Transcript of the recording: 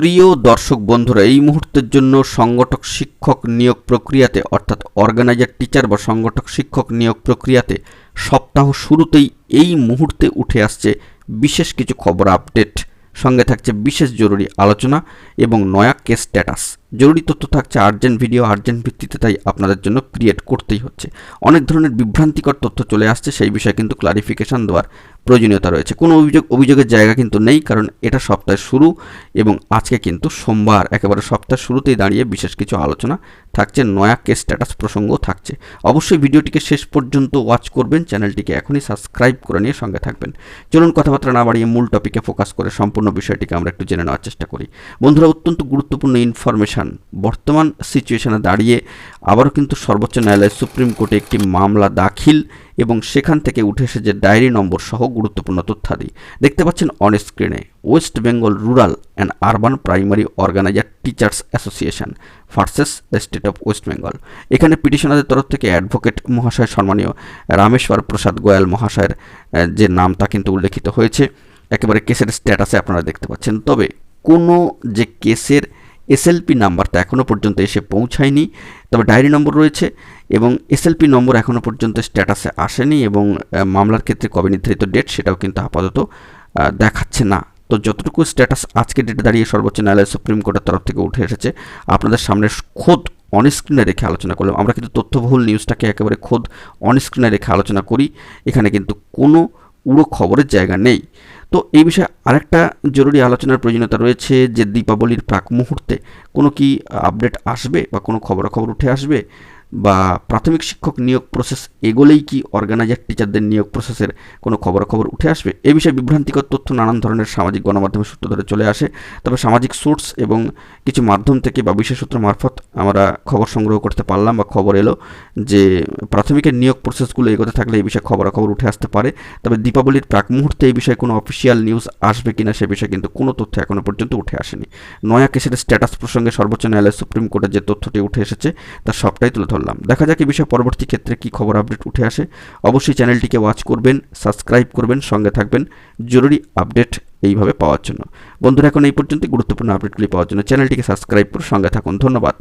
প্রিয় দর্শক বন্ধুরা, এই মুহূর্তের জন্য সংগঠক শিক্ষক নিয়োগ প্রক্রিয়াতে অর্থাৎ অর্গানাইজার টিচার বা সংগঠক শিক্ষক নিয়োগ প্রক্রিয়াতে সপ্তাহ শুরুতেই এই মুহূর্তে উঠে আসছে বিশেষ কিছু খবর আপডেট। সঙ্গে থাকছে বিশেষ জরুরি আলোচনা এবং নয়া কেস স্ট্যাটাস। জরুরি তথ্য থাকছে, আর্জেন্ট ভিডিও, আর্জেন্ট ভিত্তিতে, তাই আপনাদের জন্য ক্রিয়েট করতেই হচ্ছে। অনেক ধরনের বিভ্রান্তিকর তথ্য চলে আসছে, সেই বিষয়ে কিন্তু ক্লারিফিকেশন দেওয়ার প্রয়োজনীয়তা রয়েছে। কোনো অভিযোগের জায়গা কিন্তু নেই, কারণ এটা সপ্তাহের শুরু এবং আজকে কিন্তু সোমবার। একেবারে সপ্তাহের শুরুতেই দাঁড়িয়ে বিশেষ কিছু আলোচনা থাকছে, নয়া কেস স্ট্যাটাস প্রসঙ্গও থাকছে। অবশ্যই ভিডিওটিকে শেষ পর্যন্ত ওয়াচ করবেন, চ্যানেলটিকে এখনই সাবস্ক্রাইব করে নিয়ে সঙ্গে থাকবেন। চলুন কথাবার্তা না বাড়িয়ে মূল টপিকে ফোকাস করে সম্পূর্ণ বিষয়টিকে আমরা একটু জেনে নেওয়ার চেষ্টা করি। বন্ধুরা, অত্যন্ত গুরুত্বপূর্ণ ইনফরমেশন। বর্তমান সিচুয়েশনে দাঁড়িয়ে আবারও কিন্তু সর্বোচ্চ ন্যায়ালয় সুপ্রিম কোর্টে একটি মামলা দাখিল এবং সেখান থেকে উঠে এসে যে ডায়েরি নম্বর সহ গুরুত্বপূর্ণ তথ্যাদি দেখতে পাচ্ছেন অন স্ক্রিনে। West Bengal rural and urban primary organizer teachers association versus the state of West Bengal. এখানে পিটিশনারদের তরফ থেকে অ্যাডভোকেট মহাশয় সম্মানীয় রামেশ্বর প্রসাদ গোয়াল মহাশয়ের যে নামটা কিন্তু উল্লেখিত হয়েছে। একেবারে কেসের স্ট্যাটাসে আপনারা দেখতে পাচ্ছেন। তবে কোনো যে কেসের এসএলপি নাম্বারটা এখনও পর্যন্ত এসে পৌঁছায়নি, তবে ডায়েরি নম্বর রয়েছে এবং এসএলপি নম্বর এখনও পর্যন্ত স্ট্যাটাসে আসেনি এবং মামলার ক্ষেত্রে কবে নির্ধারিত ডেট সেটাও কিন্তু আপাতত দেখাচ্ছে না। তো যতটুকু স্ট্যাটাস আজকে ডেটে দাঁড়িয়ে সর্বোচ্চ ন্যায়ালয় সুপ্রিম কোর্টের তরফ থেকে উঠে এসেছে, আপনাদের সামনে খোদ অন স্ক্রিনে রেখে আলোচনা করলাম। আমরা কিন্তু তথ্যবহুল নিউজটাকে একেবারে খোদ অন স্ক্রিনে রেখে আলোচনা করি, এখানে কিন্তু কোনো উড়ো খবরের জায়গা নেই। তো এই বিষয়ে আরেকটা জরুরি আলোচনার প্রয়োজনীয়তা রয়েছে যে দীপাবলির প্রাক মুহূর্তে কোনো কি আপডেট আসবে বা কোনো খবরাখবর উঠে আসবে, বা প্রাথমিক শিক্ষক নিয়োগ প্রসেস এগোলেই কি অর্গানাইজার টিচারদের নিয়োগ প্রসেসের কোনো খবরাখবর উঠে আসবে। এ বিষয়ে বিভ্রান্তিকর তথ্য নানান ধরনের সামাজিক গণমাধ্যমের সূত্র ধরে চলে আসে। তবে সামাজিক সোর্স এবং কিছু মাধ্যম থেকে বা বিশেষ সূত্র মারফত আমরা খবর সংগ্রহ করতে পারলাম বা খবর এলো যে প্রাথমিকের নিয়োগ প্রসেসগুলো এগোতে থাকলে এই বিষয়ে খবরাখবর উঠে আসতে পারে। তবে দীপাবলির প্রাক মুহূর্তে এই বিষয়ে কোনো অফিসিয়াল নিউজ আসবে কিনা সে বিষয়ে কিন্তু কোনো তথ্য এখনও পর্যন্ত উঠে আসেনি। নয়া কেসের স্ট্যাটাস প্রসঙ্গে সর্বোচ্চ ন্যায়ালয় সুপ্রিম কোর্টের যে তথ্যটি উঠে এসেছে তার সবটাই তুলে ধরলাম। দেখা যাক এই বিষয়ে পরবর্তী ক্ষেত্রে কি খবর আপডেট উঠে আসে। অবশ্যই চ্যানেলটিকে ওয়াচ করবেন, সাবস্ক্রাইব করবেন, সঙ্গে থাকবেন জরুরি আপডেট এইভাবে পাওয়ার জন্য। বন্ধুরা, এখন এই পর্যন্ত গুরুত্বপূর্ণ আপডেটগুলি পাওয়ার জন্য চ্যানেলটিকে সাবস্ক্রাইব করে সঙ্গে থাকুন। ধন্যবাদ।